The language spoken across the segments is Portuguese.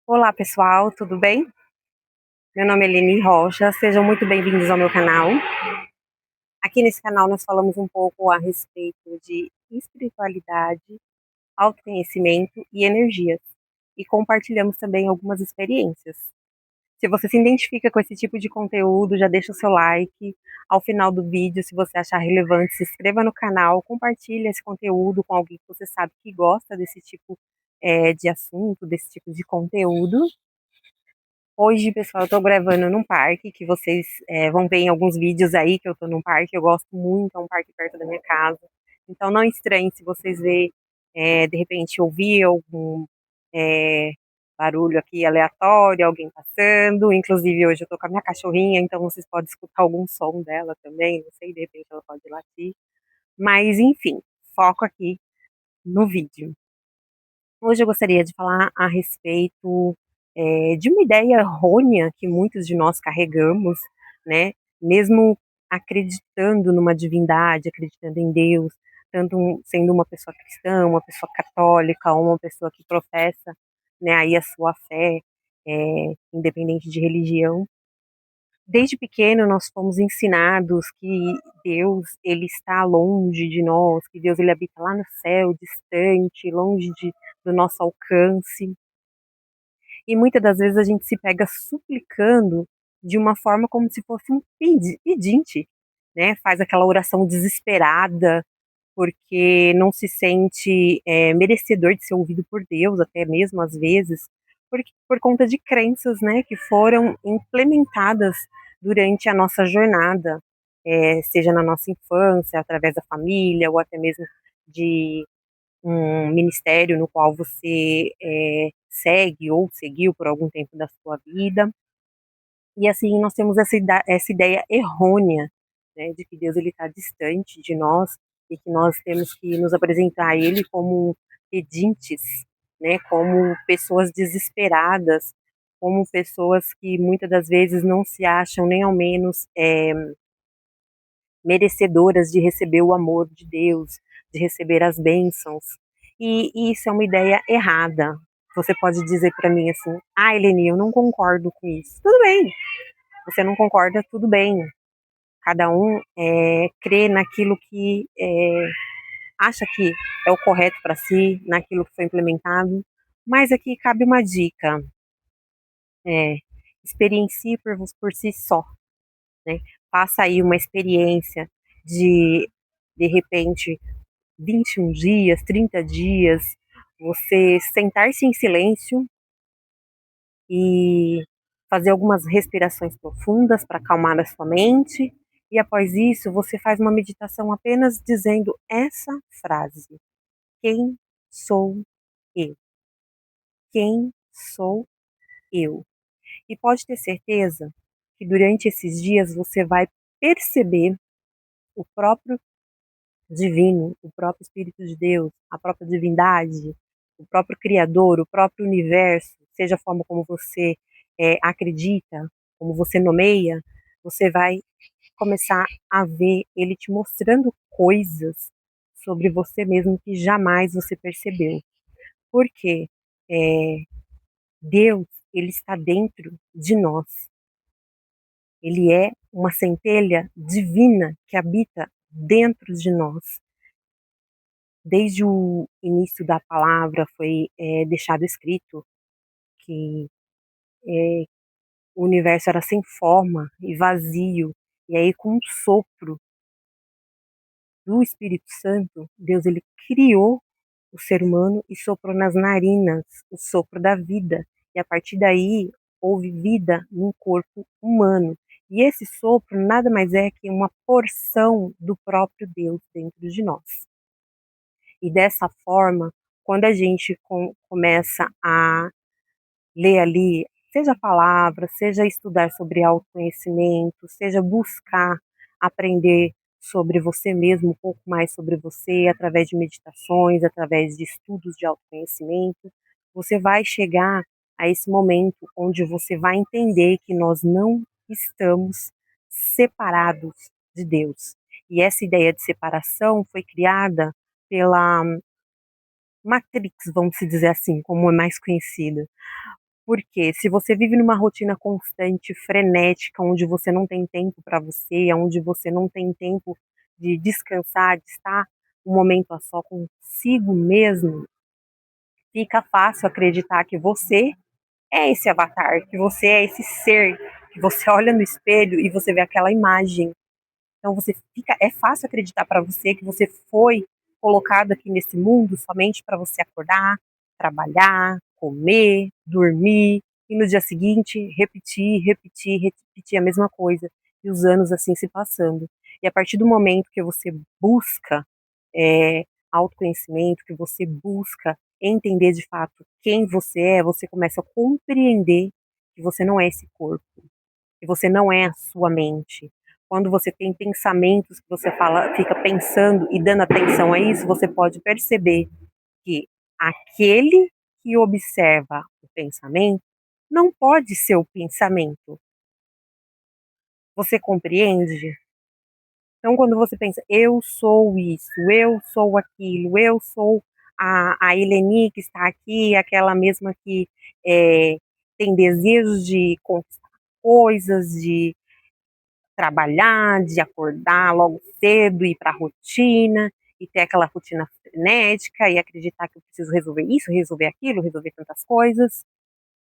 Olá pessoal, tudo bem? Meu nome é Leni Rocha, sejam muito bem-vindos ao meu canal. Aqui nesse canal nós falamos um pouco a respeito de espiritualidade, autoconhecimento e energias. E compartilhamos também algumas experiências. Se você se identifica com esse tipo de conteúdo, já deixa o seu like. Ao final do vídeo, se você achar relevante, se inscreva no canal, compartilhe esse conteúdo com alguém que você sabe que gosta desse tipo de assunto, desse tipo de conteúdo. Hoje, pessoal, eu tô gravando num parque, que vocês vão ver em alguns vídeos aí que eu tô num parque, eu gosto muito, é um parque perto da minha casa. Então não estranhe se vocês ver, de repente ouvir algum é, barulho aqui aleatório, alguém passando. Inclusive hoje eu tô com a minha cachorrinha, então vocês podem escutar algum som dela também, não sei, de repente ela pode latir. Mas enfim, foco aqui no vídeo. Hoje eu gostaria de falar a respeito, de uma ideia errônea que muitos de nós carregamos, né, mesmo acreditando numa divindade, acreditando em Deus, tanto sendo uma pessoa cristã, uma pessoa católica ou uma pessoa que professa, né, aí a sua fé, independente de religião. Desde pequeno nós fomos ensinados que Deus, ele está longe de nós, que Deus ele habita lá no céu, distante, longe do nosso alcance. E muitas das vezes a gente se pega suplicando de uma forma como se fosse um pedinte, né? Faz aquela oração desesperada, porque não se sente merecedor de ser ouvido por Deus, até mesmo às vezes, por conta de crenças, né, que foram implementadas durante a nossa jornada, seja na nossa infância, através da família, ou até mesmo de um ministério no qual você segue ou seguiu por algum tempo da sua vida. E assim nós temos essa ideia errônea, né, de que Deus ele está distante de nós e que nós temos que nos apresentar a Ele como pedintes, né, como pessoas desesperadas, como pessoas que muitas das vezes não se acham nem ao menos merecedoras de receber o amor de Deus, de receber as bênçãos. E isso é uma ideia errada. Você pode dizer para mim assim: ah, Eleni, eu não concordo com isso. Tudo bem, você não concorda, tudo bem. Cada um crê naquilo que acha que é o correto para si, naquilo que foi implementado. Mas aqui cabe uma dica: é, experiencie por si só, né? Faça aí uma experiência de repente, 21 dias, 30 dias, você sentar-se em silêncio e fazer algumas respirações profundas para acalmar a sua mente. E após isso, você faz uma meditação apenas dizendo essa frase: quem sou eu? Quem sou eu? E pode ter certeza que durante esses dias você vai perceber o próprio divino, o próprio Espírito de Deus, a própria divindade, o próprio Criador, o próprio universo, seja a forma como você acredita, como você nomeia, você vai começar a ver ele te mostrando coisas sobre você mesmo que jamais você percebeu. Porque é, Deus, ele está dentro de nós. Ele é uma centelha divina que habita dentro de nós. Desde o início da palavra foi deixado escrito que o universo era sem forma e vazio, e aí com um sopro do Espírito Santo, Deus ele criou o ser humano e soprou nas narinas o sopro da vida, e a partir daí houve vida num corpo humano. E esse sopro nada mais é que uma porção do próprio Deus dentro de nós. E dessa forma, quando a gente começa a ler ali, seja a palavra, seja estudar sobre autoconhecimento, seja buscar aprender sobre você mesmo, um pouco mais sobre você, através de meditações, através de estudos de autoconhecimento, você vai chegar a esse momento onde você vai entender que nós não estamos separados de Deus. E essa ideia de separação foi criada pela Matrix, vamos dizer assim, como é mais conhecida. Porque se você vive numa rotina constante, frenética, onde você não tem tempo para você, onde você não tem tempo de descansar, de estar um momento a só consigo mesmo, fica fácil acreditar que você é esse avatar, que você é esse ser, que você olha no espelho e você vê aquela imagem. Então você fica, é fácil acreditar para você que você foi colocado aqui nesse mundo somente para você acordar, trabalhar, comer, dormir e no dia seguinte repetir, repetir, repetir a mesma coisa e os anos assim se passando. E a partir do momento que você busca é, autoconhecimento, que você busca entender de fato quem você é, você começa a compreender que você não é esse corpo, que você não é a sua mente. Quando você tem pensamentos que você fala, fica pensando e dando atenção a isso, você pode perceber que aquele que observa o pensamento não pode ser o pensamento. Você compreende? Então, quando você pensa, eu sou isso, eu sou aquilo, eu sou a Eleni que está aqui, aquela mesma que tem desejos de conquistar coisas, de trabalhar, de acordar logo cedo, ir para a rotina, e ter aquela rotina frenética, e acreditar que eu preciso resolver isso, resolver aquilo, resolver tantas coisas,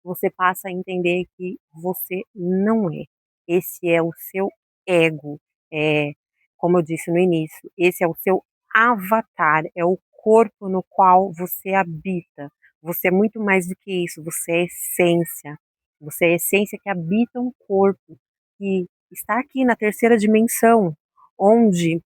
você passa a entender que você não é. Esse é o seu ego. É, como eu disse no início, esse é o seu avatar, é o corpo no qual você habita. Você é muito mais do que isso, você é essência. Você é essência que habita um corpo, que está aqui na terceira dimensão, onde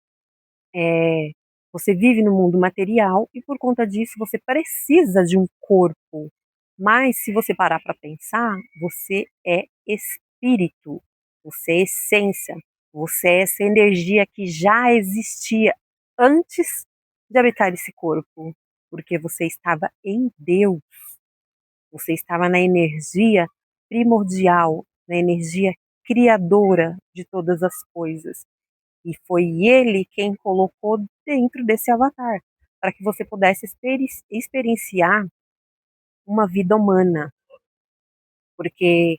é, você vive no mundo material e por conta disso você precisa de um corpo. Mas se você parar para pensar, você é espírito, você é essência, você é essa energia que já existia antes de habitar esse corpo, porque você estava em Deus, você estava na energia primordial, na energia criadora de todas as coisas. E foi ele quem colocou dentro desse avatar, para que você pudesse experienciar uma vida humana. Porque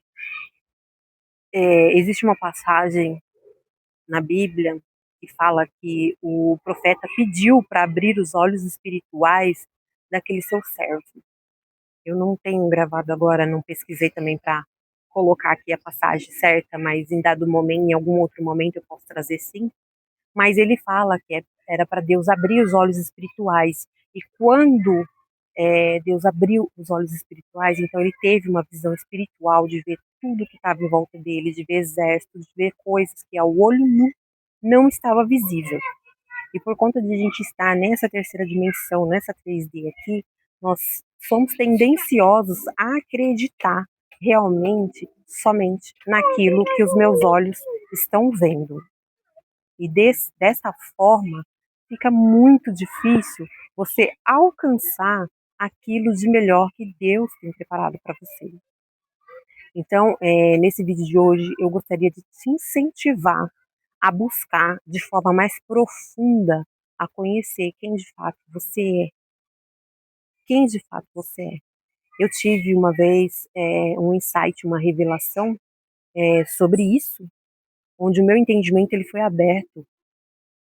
existe uma passagem na Bíblia que fala que o profeta pediu para abrir os olhos espirituais daquele seu servo. Eu não tenho gravado agora, não pesquisei também para colocar aqui a passagem certa, mas em dado momento, em algum outro momento eu posso trazer sim. Mas ele fala que era para Deus abrir os olhos espirituais. E quando Deus abriu os olhos espirituais, então ele teve uma visão espiritual de ver tudo que estava em volta dele, de ver exércitos, de ver coisas que ao olho nu não estava visível. E por conta de a gente estar nessa terceira dimensão, nessa 3D aqui, nós somos tendenciosos a acreditar realmente somente naquilo que os meus olhos estão vendo. E dessa forma, fica muito difícil você alcançar aquilo de melhor que Deus tem preparado para você. Então, nesse vídeo de hoje, eu gostaria de te incentivar a buscar de forma mais profunda a conhecer quem de fato você é. Quem de fato você é. Eu tive uma vez um insight, uma revelação sobre isso, onde o meu entendimento ele foi aberto,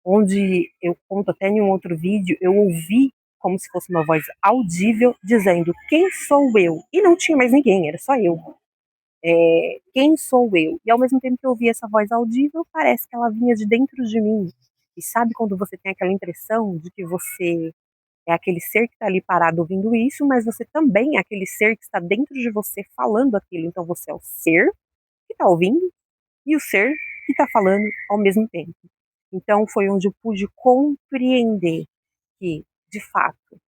onde eu conto até em um outro vídeo, eu ouvi como se fosse uma voz audível dizendo quem sou eu? E não tinha mais ninguém, era só eu. Quem sou eu? E ao mesmo tempo que eu ouvi essa voz audível, parece que ela vinha de dentro de mim. E sabe quando você tem aquela impressão de que você é aquele ser que está ali parado ouvindo isso, mas você também é aquele ser que está dentro de você falando aquilo. Então você é o ser que está ouvindo e o ser que está falando ao mesmo tempo. Então foi onde eu pude compreender que, de fato,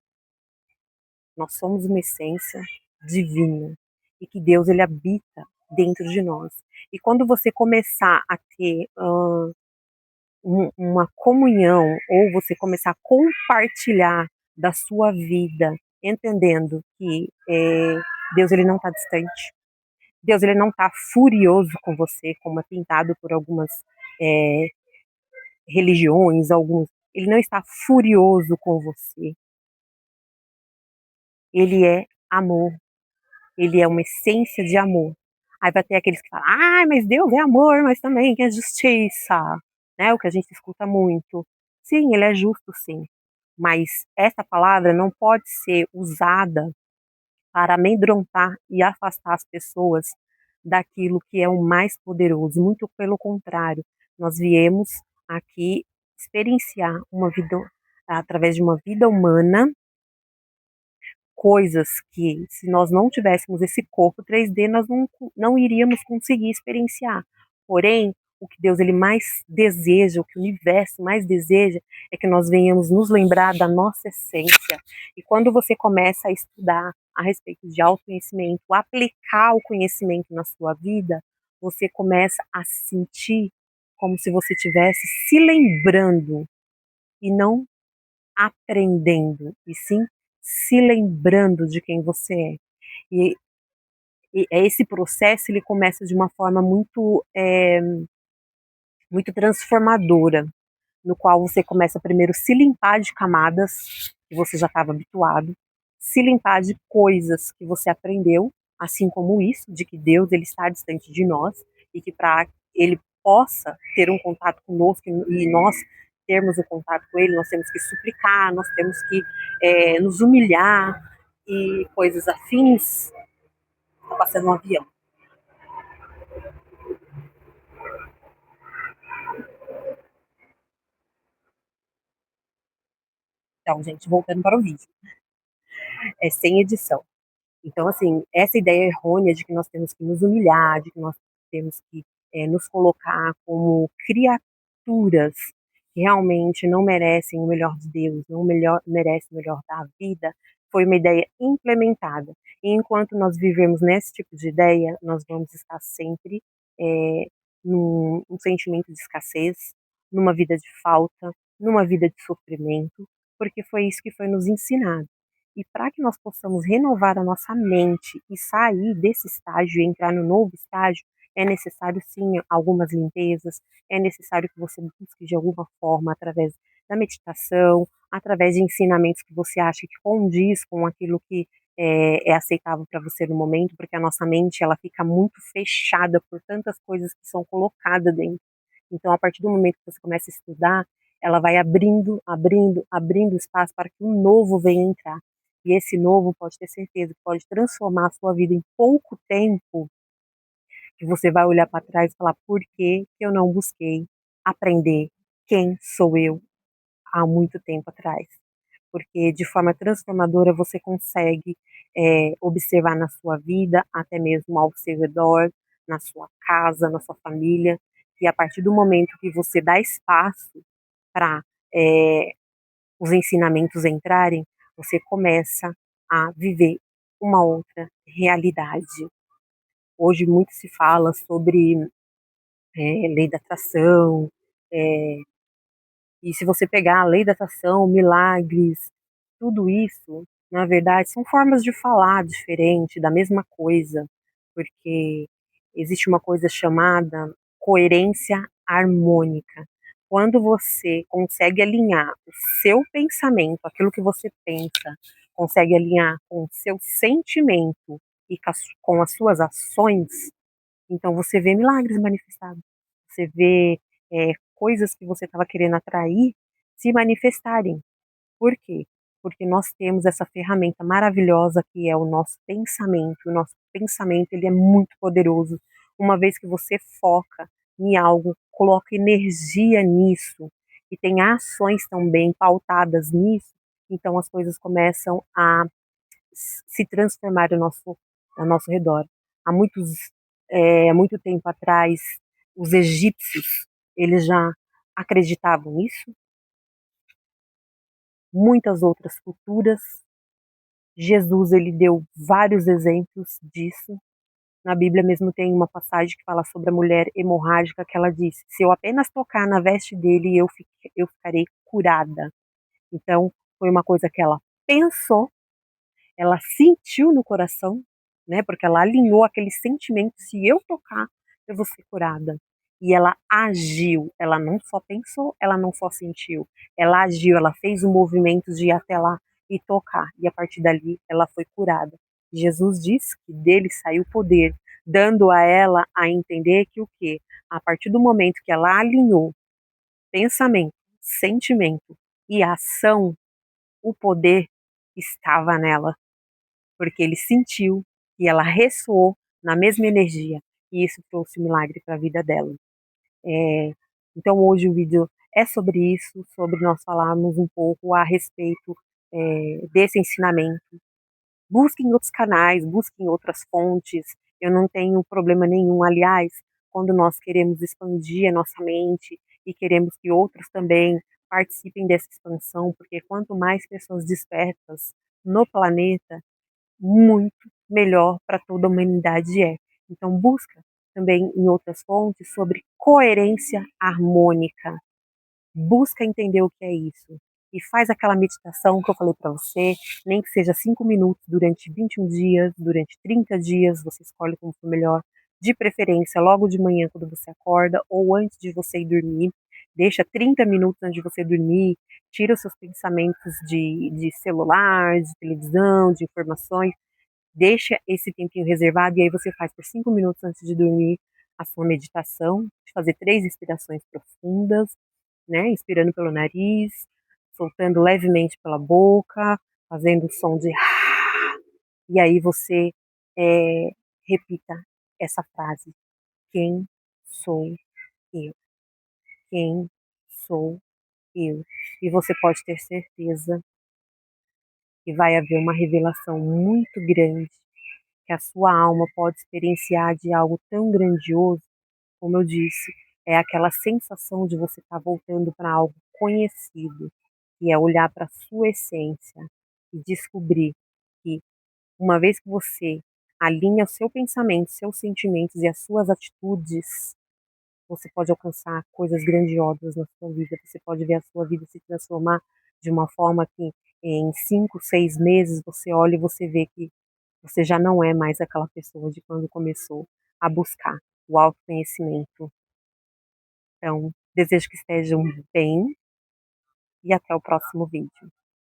nós somos uma essência divina e que Deus ele habita dentro de nós. E quando você começar a ter uma comunhão ou você começar a compartilhar da sua vida, entendendo que Deus ele não está distante, Deus ele não está furioso com você, como é pintado por algumas é, religiões, alguns. Ele não está furioso com você. Ele é amor. ele é uma essência de amor. Aí vai ter aqueles que falam, ah, mas Deus é amor, mas também é justiça, né? O que a gente escuta muito. Sim, ele é justo, sim. Mas essa palavra não pode ser usada para amedrontar e afastar as pessoas daquilo que é o mais poderoso. Muito pelo contrário, nós viemos aqui experienciar uma vida, através de uma vida humana, coisas que, se nós não tivéssemos esse corpo 3D, nós não iríamos conseguir experienciar. Porém, o que Deus ele mais deseja, o que o universo mais deseja, é que nós venhamos nos lembrar da nossa essência. E quando você começa a estudar a respeito de autoconhecimento, aplicar o conhecimento na sua vida, você começa a sentir como se você estivesse se lembrando e não aprendendo, e sim se lembrando de quem você é. E, e esse processo ele começa de uma forma muito transformadora, no qual você começa primeiro a se limpar de camadas que você já estava habituado, se limpar de coisas que você aprendeu, assim como isso, de que Deus ele está distante de nós e que para ele possa ter um contato conosco e nós termos o contato com ele, nós temos que suplicar, nós temos que nos humilhar e coisas afins. Está passando um avião. Então, gente, voltando para o vídeo, é sem edição. Então, assim, essa ideia errônea de que nós temos que nos humilhar, de que nós temos que nos colocar como criaturas que realmente não merecem o melhor de Deus, não merecem o melhor da vida, foi uma ideia implementada. E enquanto nós vivemos nesse tipo de ideia, nós vamos estar sempre é, num sentimento de escassez, numa vida de falta, numa vida de sofrimento, porque foi isso que foi nos ensinado. E para que nós possamos renovar a nossa mente e sair desse estágio e entrar no novo estágio, é necessário sim algumas limpezas, é necessário que você busque de alguma forma, através da meditação, através de ensinamentos que você acha que condiz com aquilo que é aceitável para você no momento, porque a nossa mente ela fica muito fechada por tantas coisas que são colocadas dentro. Então, a partir do momento que você começa a estudar, ela vai abrindo, abrindo, abrindo espaço para que um novo venha entrar. E esse novo, pode ter certeza, que pode transformar a sua vida em pouco tempo, que você vai olhar para trás e falar, por que eu não busquei aprender quem sou eu há muito tempo atrás? Porque de forma transformadora você consegue observar na sua vida, até mesmo ao seu redor, na sua casa, na sua família, e a partir do momento que você dá espaço para os ensinamentos entrarem, você começa a viver uma outra realidade. Hoje muito se fala sobre lei da atração, é, e se você pegar a lei da atração, milagres, tudo isso, na verdade, são formas de falar diferente da mesma coisa, porque existe uma coisa chamada coerência harmônica. Quando você consegue alinhar o seu pensamento, aquilo que você pensa, consegue alinhar com o seu sentimento e com as suas ações, então você vê milagres manifestados. Você vê coisas que você estava querendo atrair se manifestarem. Por quê? Porque nós temos essa ferramenta maravilhosa que é o nosso pensamento. O nosso pensamento ele é muito poderoso. Uma vez que você foca em algo, coloca energia nisso e tem ações também pautadas nisso, então as coisas começam a se transformar ao nosso redor. Há muito tempo atrás, os egípcios eles já acreditavam nisso, muitas outras culturas. Jesus ele deu vários exemplos disso. Na Bíblia mesmo tem uma passagem que fala sobre a mulher hemorrágica que ela disse: se eu apenas tocar na veste dele, eu ficarei curada. Então, foi uma coisa que ela pensou, ela sentiu no coração, né? Porque ela alinhou aquele sentimento: se eu tocar, eu vou ser curada. E ela agiu, ela não só pensou, ela não só sentiu, ela agiu, ela fez o movimento de ir até lá e tocar. E a partir dali, ela foi curada. Jesus disse que dele saiu o poder, dando a ela a entender que o quê? A partir do momento que ela alinhou pensamento, sentimento e ação, o poder estava nela, porque ele sentiu e ela ressoou na mesma energia, e isso trouxe milagre para a vida dela. É, então hoje o vídeo é sobre isso, sobre nós falarmos um pouco a respeito desse ensinamento. Busquem outros canais, busquem outras fontes, eu não tenho problema nenhum. Aliás, quando nós queremos expandir a nossa mente e queremos que outros também participem dessa expansão, porque quanto mais pessoas despertas no planeta, muito melhor para toda a humanidade é. Então busca também em outras fontes sobre coerência harmônica. Busca entender o que é isso. E faz aquela meditação que eu falei para você, nem que seja 5 minutos durante 21 dias, durante 30 dias, você escolhe como for melhor, de preferência logo de manhã quando você acorda ou antes de você ir dormir. Deixa 30 minutos antes de você dormir, tira os seus pensamentos de celular, de televisão, de informações, deixa esse tempinho reservado e aí você faz por 5 minutos antes de dormir a sua meditação, de fazer 3 respirações profundas, né? Inspirando pelo nariz, soltando levemente pela boca, fazendo o som de e aí você é, repita essa frase: quem sou eu? Quem sou eu? E você pode ter certeza que vai haver uma revelação muito grande, que a sua alma pode experienciar de algo tão grandioso, como eu disse, é aquela sensação de você estar voltando para algo conhecido, e é olhar para a sua essência e descobrir que, uma vez que você alinha o seu pensamento, seus sentimentos e as suas atitudes, você pode alcançar coisas grandiosas na sua vida. Você pode ver a sua vida se transformar de uma forma que em 5, 6 meses você olha e você vê que você já não é mais aquela pessoa de quando começou a buscar o autoconhecimento. Então, desejo que estejam bem e até o próximo vídeo.